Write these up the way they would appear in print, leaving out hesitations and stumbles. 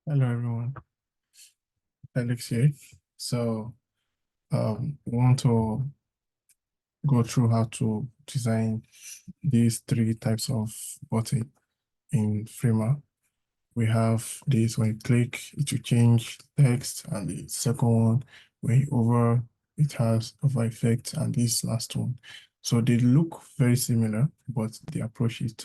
Hello everyone, Alex here. We want to go through how to design these three types of button in Framer. We have this when you click, it will change text, and the second one, when you hover, it has over effect, and this last one. So they look very similar, but the approach is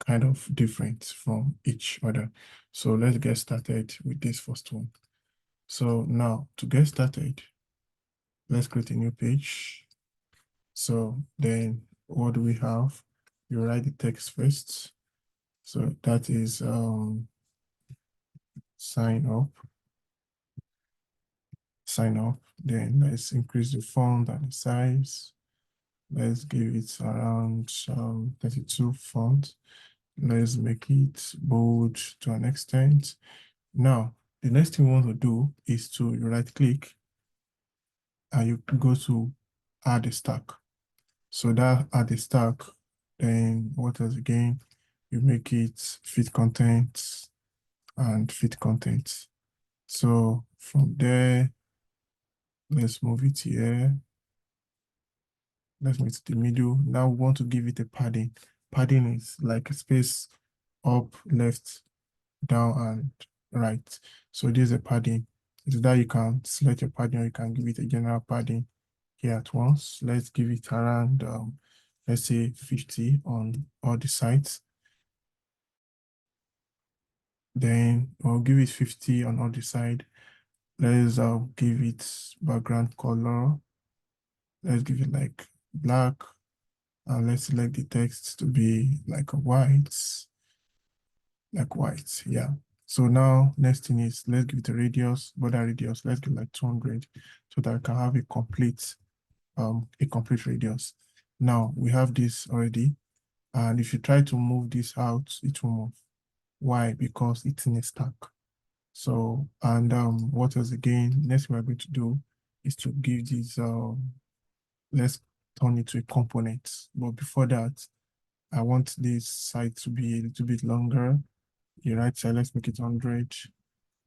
kind of different from each other. So let's get started with this first one. So now to get started, let's create a new page. So then what do we have? You write the text first. So that is sign up. Sign up. Then let's increase the font and the size. Let's give it around 32 font. Let's make it bold to an extent. Now, the next thing we want to do is to right click and you go to add a stack. So that add a stack, then what else again? You make it fit content and fit content. So from there, let's move it here. Let's move it to the middle. Now we want to give it a padding. Padding is like a space up, left, down, and right. So there's a padding. It's that you can select your padding or you can give it a general padding here at once. Let's give it around, let's say 50 on all the sides. Then I'll give it 50 on all the side. Let's give it background color. Let's give it like black. And let's select the text to be like white. Yeah. So now next thing is let's give it a radius, border radius. Let's give like 200 so that I can have a complete radius. Now we have this already. And if you try to move this out, it will move. Why? Because it's in a stack. So, and what else again? Next thing we're going to do is to give this, let's turn it to a component. But before that, I want this side to be a little bit longer. The right side, let's make it 100.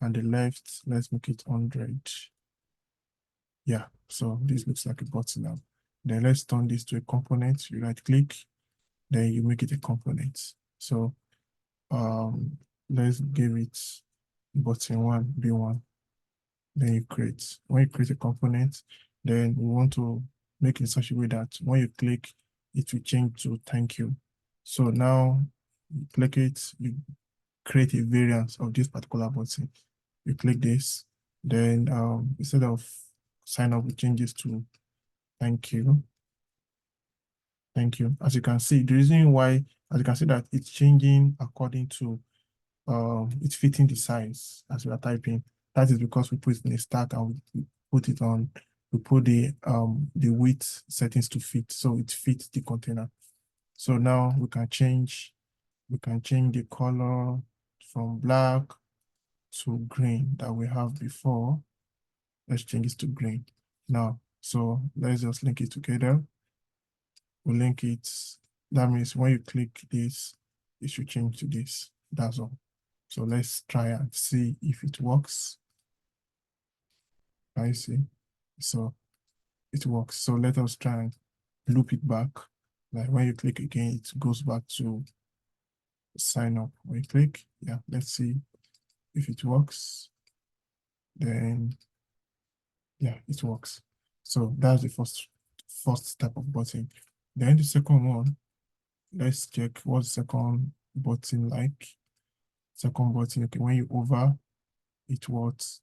And the left, let's make it 100. Yeah, so this looks like a button now. Then let's turn this to a component. You right click, then you make it a component. So let's give it button one, B1. Then you create. When you create a component, then we want to make it in such a way that when you click, it will change to thank you. So now you click it, you create a variant of this particular button. You click this, then instead of sign up, it changes to thank you. Thank you. As you can see, the reason why, as you can see that it's changing according to it's fitting the size as we are typing. That is because we put it in a stack and we put it on, we put the width settings to fit, so it fits the container. So now we can change the color from black to green that we have before. Let's change it to green now. So let's just link it together. We'll link it. That means when you click this, it should change to this. That's all. So let's try and see if it works. I see. So it works. So let us try and loop it back. Like when you click again, it goes back to sign up. When you click, yeah, let's see if it works. Then, yeah, it works. So that's the first type of button. Then the second one, let's check what the second button like. Second button, okay, when you hover, it works.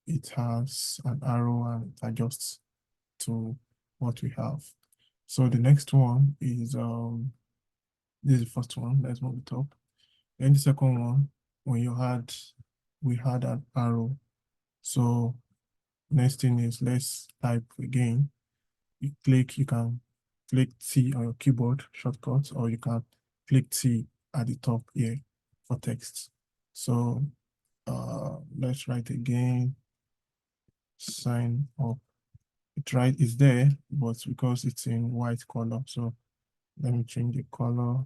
It has an arrow and it adjusts to what we have. So the next one is this is the first one. Let's move it up. And the second one, when we had an arrow. So next thing is let's type again. You can click T on your keyboard shortcut, or you can click T at the top here for text. So let's write again, sign up. It's there, but because it's in white color, so let me change the color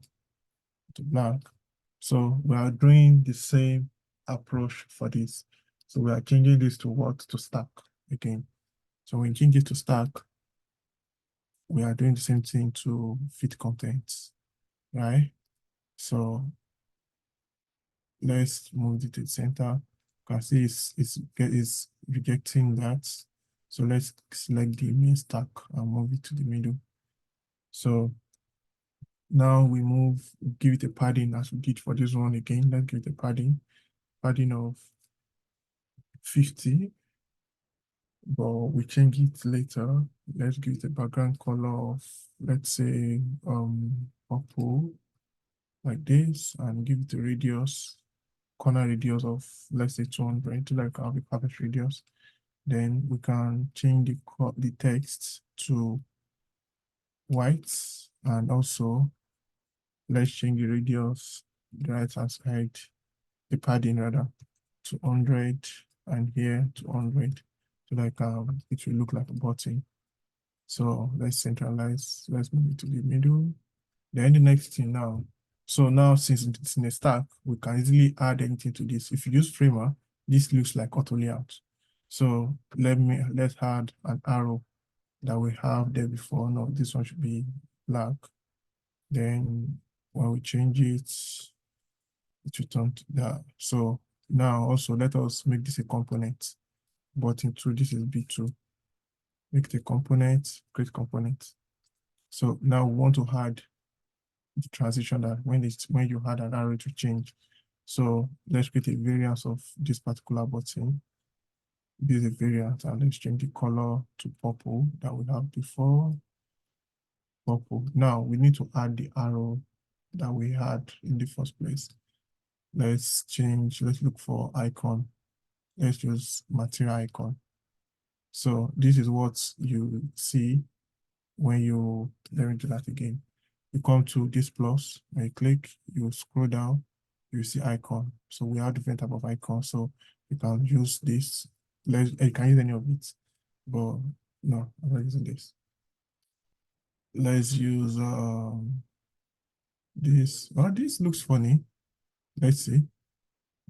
to black. So we are doing the same approach for this. So we are changing this to what? To stack again. So when you change it to stack, we are doing the same thing to fit contents, right? So let's move it to the center. You can see it's rejecting that. So let's select the main stack and move it to the middle. So now we give it a padding as we did for this one again. Let's give it a padding of 50, but we change it later. Let's give it a background color of, let's say, purple, like this, and give it a radius, corner radius of, let's say, 200 to like our perfect radius. Then we can change the text to white, and also let's change the radius, the right hand side, the padding rather, to 100, and here to 100. So like it will look like a button. So let's centralize, let's move it to the middle. Then the next thing now. So now since it's in a stack, we can easily add anything to this. If you use Framer, this looks like auto layout. So let's add an arrow that we have there before. No, this one should be black. Then when we change it, it returns that. So now also let us make this a component. Button 2, this is B2. Make the component, create component. So now we want to add the transition that when you add an arrow to change. So let's create a variance of this particular button. This is a variant, and let's change the color to purple that we have before. Purple. Now we need to add the arrow that we had in the first place. Let's look for icon. Let's use material icon. So this is what you see when let me do that again. You come to this plus, when you click, you scroll down, you see icon. So we have different type of icons. So you can use this. You can use any of it, but no, I'm not using this. Let's use this. Oh, this looks funny. Let's see.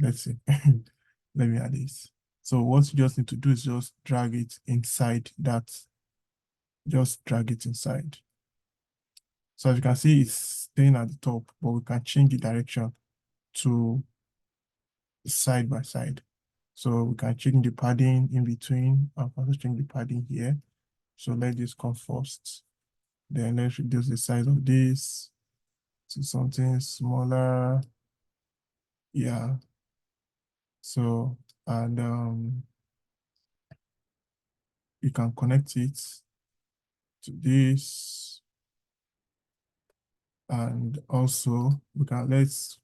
Let me add this. So what you just need to do is just drag it inside that. Just drag it inside. So as you can see, it's staying at the top, but we can change the direction to side by side. So we can change the padding in between. I'll also change the padding here. So let this come first. Then let's reduce the size of this to something smaller. Yeah. So, and you can connect it to this. And also let's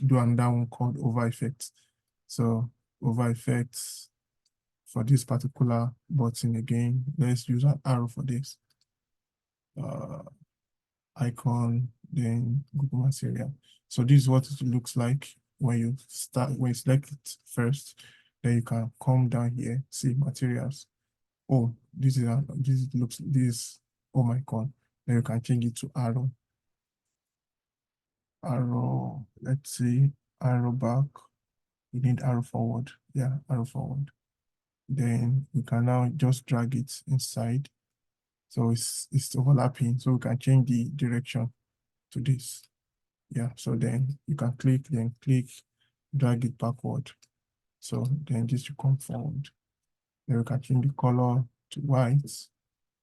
do another one called over effect. So over effects for this particular button again, let's use an arrow for this. Icon, then Google Material. So this is what it looks like when you select it first. Then you can come down here, see materials. Oh, this oh icon. Then you can change it to arrow. Arrow, let's see, arrow back. We need arrow forward. Yeah, arrow forward. Then we can now just drag it inside. So it's overlapping. So we can change the direction to this. Yeah, so then you can click, drag it backward. So then this will come forward. Then we can change the color to white.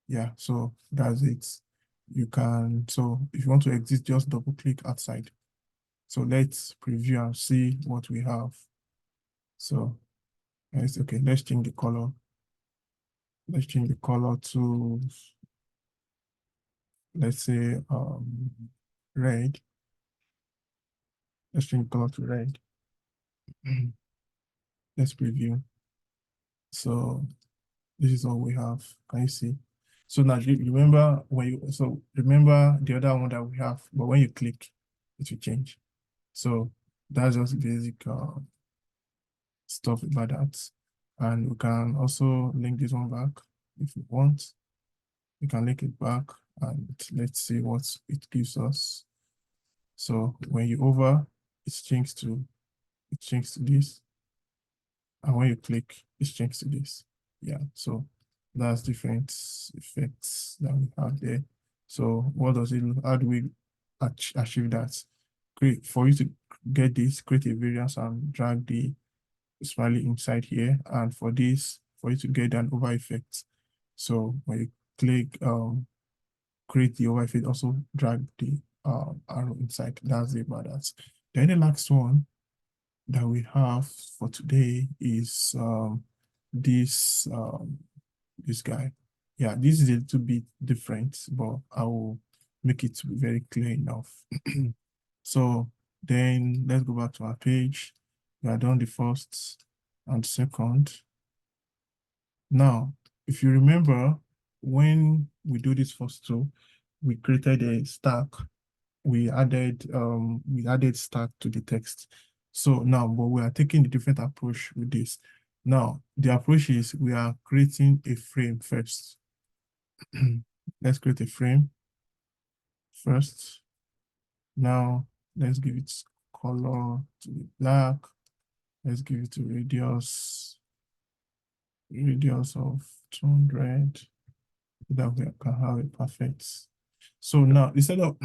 Yeah, so that's it. So if you want to exit, just double click outside. So let's preview and see what we have. So it's okay, let's change the color. Let's change the color to, let's say, red. Let's change the color to red. Let's preview. So this is all we have. Can you see? So now remember remember the other one that we have, but when you click, it will change. So that's just basic stuff about that. And we can also link this one back if you want. We can link it back and let's see what it gives us. So when you it changes to this. And when you click, it's changed to this. Yeah, so that's different effects that we have there. So what does it look? How do we achieve that? Create for you to get this, create a variance and drag the smiley inside here. And for this, for you to get an over effect. So when you click create the over effect, also drag the arrow inside. That's about that. Then the last one that we have for today is this guy. Yeah, this is a little bit different, but I will make it very clear enough. So then let's go back to our page. We are done the first and second. Now, if you remember, when we do this first two, we created a stack. We added stack to the text. So now, but we are taking a different approach with this. Now, the approach is we are creating a frame first. Let's create a frame first. Now, let's give it color to be black. Let's give it a radius of 200, so that we can have a perfect. So now, instead of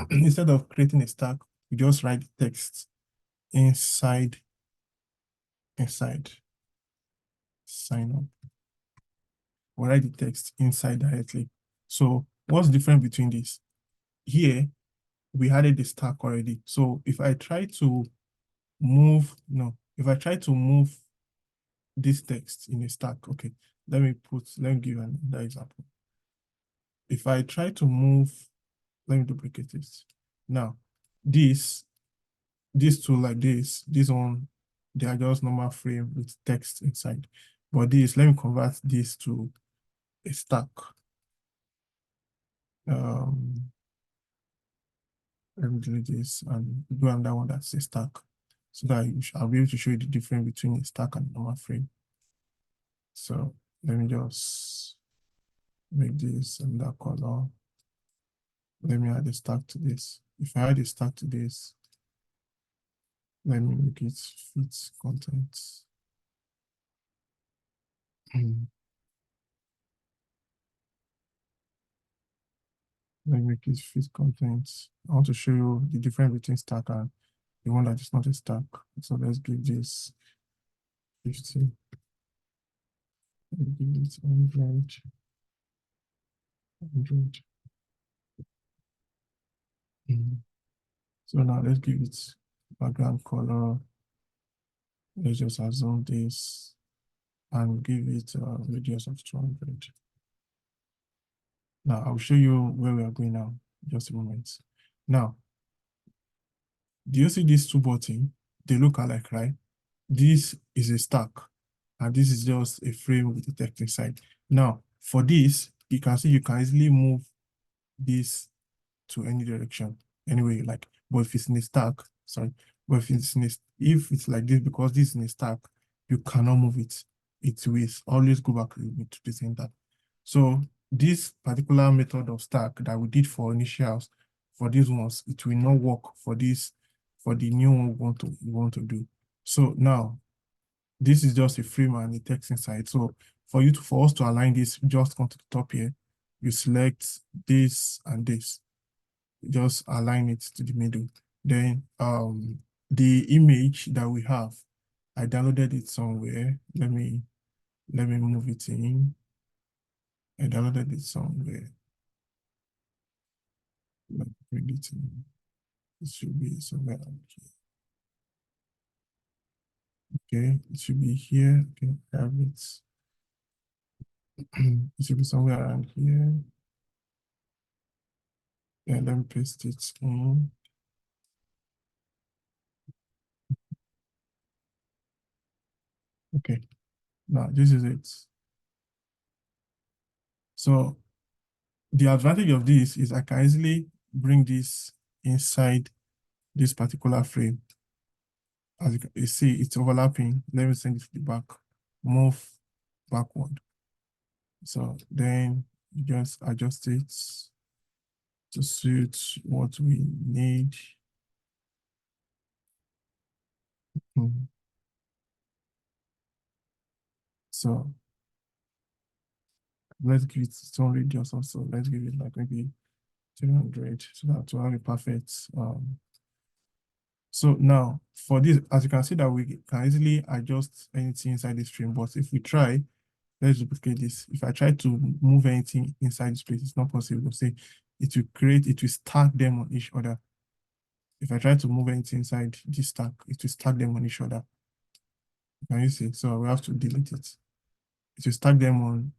creating a stack, we just write the text inside sign up. We write the text inside directly. So what's different between this? Here, we added the stack already. So if I try to move this text in a stack, okay, let me give another example. If I try to move, let me duplicate this. Now, these two like this one, they are just normal frame with text inside. But let me convert this to a stack. Let me delete this and do another one that's a stack, so that I'll be able to show you the difference between a stack and a normal frame. So let me just make this another color. Let me add a stack to this. If I add a stack to this, let me make it fit content. Let me make it fit content. I want to show you the difference between stack and the one that is not a stack. So let's give this 50. Give it 100. So now let's give it background color. Let's just assume this and give it a radius of 200. Now I'll show you where we are going now. Just a moment. Now, do you see these two buttons? They look alike, right? This is a stack, and this is just a frame with the text inside. Now, for this, you can see you can easily move this to any direction, anyway you like. But if it's in a stack, sorry, but if it's like this, because this is in a stack, you cannot move it. It will always go back to the center. So this particular method of stack that we did for initials, for these ones, it will not work for this, for the new one we want to do. So now, this is just a frame and a text inside. So for us to align this, just come to the top here, you select this and this, just align it to the middle. Then the image that we have, I downloaded it somewhere. Let me move it in. I downloaded it somewhere. Let me bring it in. It should be somewhere around here. Okay, it should be here. Okay, I have it. It should be somewhere around here. Yeah, let me paste it in. Okay, now this is it. So the advantage of this is I can easily bring this inside this particular frame. As you see, it's overlapping. Let me send it to the back, move backward. So then you just adjust it to suit what we need. So let's give it its own radius also. Let's give it like maybe 300 so that to have a perfect so now for this, as you can see that we can easily adjust anything inside the stream, but if we try, let's duplicate this. If I try to move anything inside this place, it's not possible. Say it will stack them on each other. If I try to move anything inside this stack, it will stack them on each other. Can you see? So we have to delete it. It will stack them on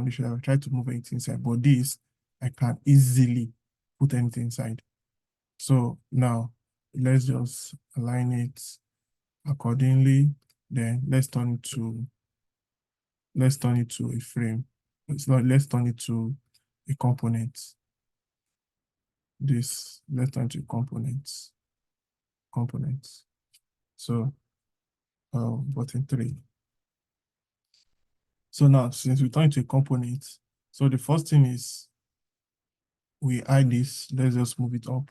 each other. I try to move anything inside, but this I can easily put anything inside. So now let's just align it accordingly. Then let's turn it to a frame. Let's turn it to a component. Let's turn it to components. So button 3. So now since we turn it to a component, so the first thing is we hide this. Let's just move it up.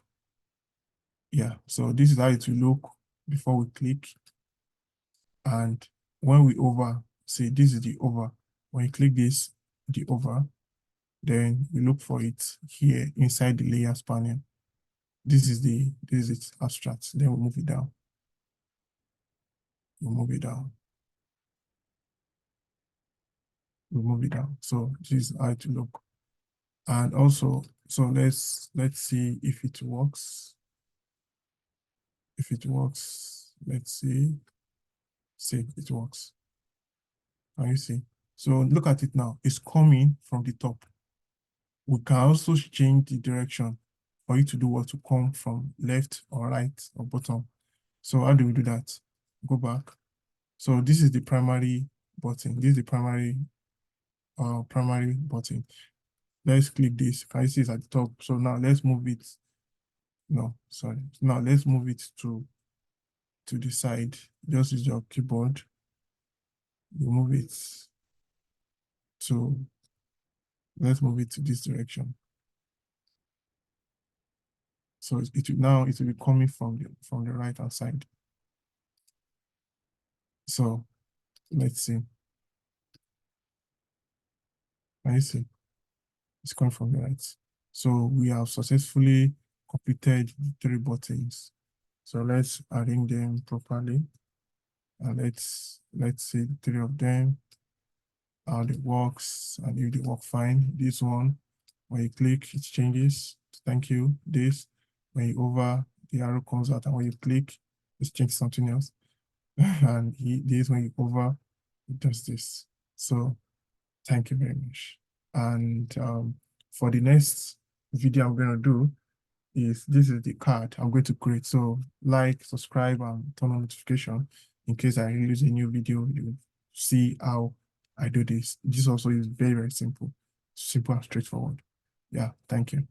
Yeah, so this is how it will look before we click. And when we over, say this is the over. When you click this, the over, then you look for it here inside the layers panel. This is its abstract. Then we'll move it down. We'll move it down. We'll move it down. So this is how it will look. And also, so let's see if it works. If it works, let's see. See, it works. Can you see? So look at it now. It's coming from the top. We can also change the direction for it to do what to come from left or right or bottom. So how do we do that? Go back. So this is the primary button. This is the primary button. Let's click this. Can you see it's at the top? So now let's move it. No, sorry. Now let's move it to the side. Just use your keyboard. You move it to, let's move it to this direction. So it will be coming from the right hand side. So let's see. Can you see? It's coming from the right. So we have successfully completed the 3 buttons. So let's arrange them properly. And let's see the 3 of them, how it works, and if they work fine. This one, when you click, it changes. Thank you. This, when you over, the arrow comes out, and when you click, it changes something else. And this, when you over, it does this. So thank you very much. And for the next video I'm going to do this is the card I'm going to create. So like, subscribe, and turn on notification in case I release a new video. You see how I do this. This also is very, very simple and straightforward. Yeah, thank you.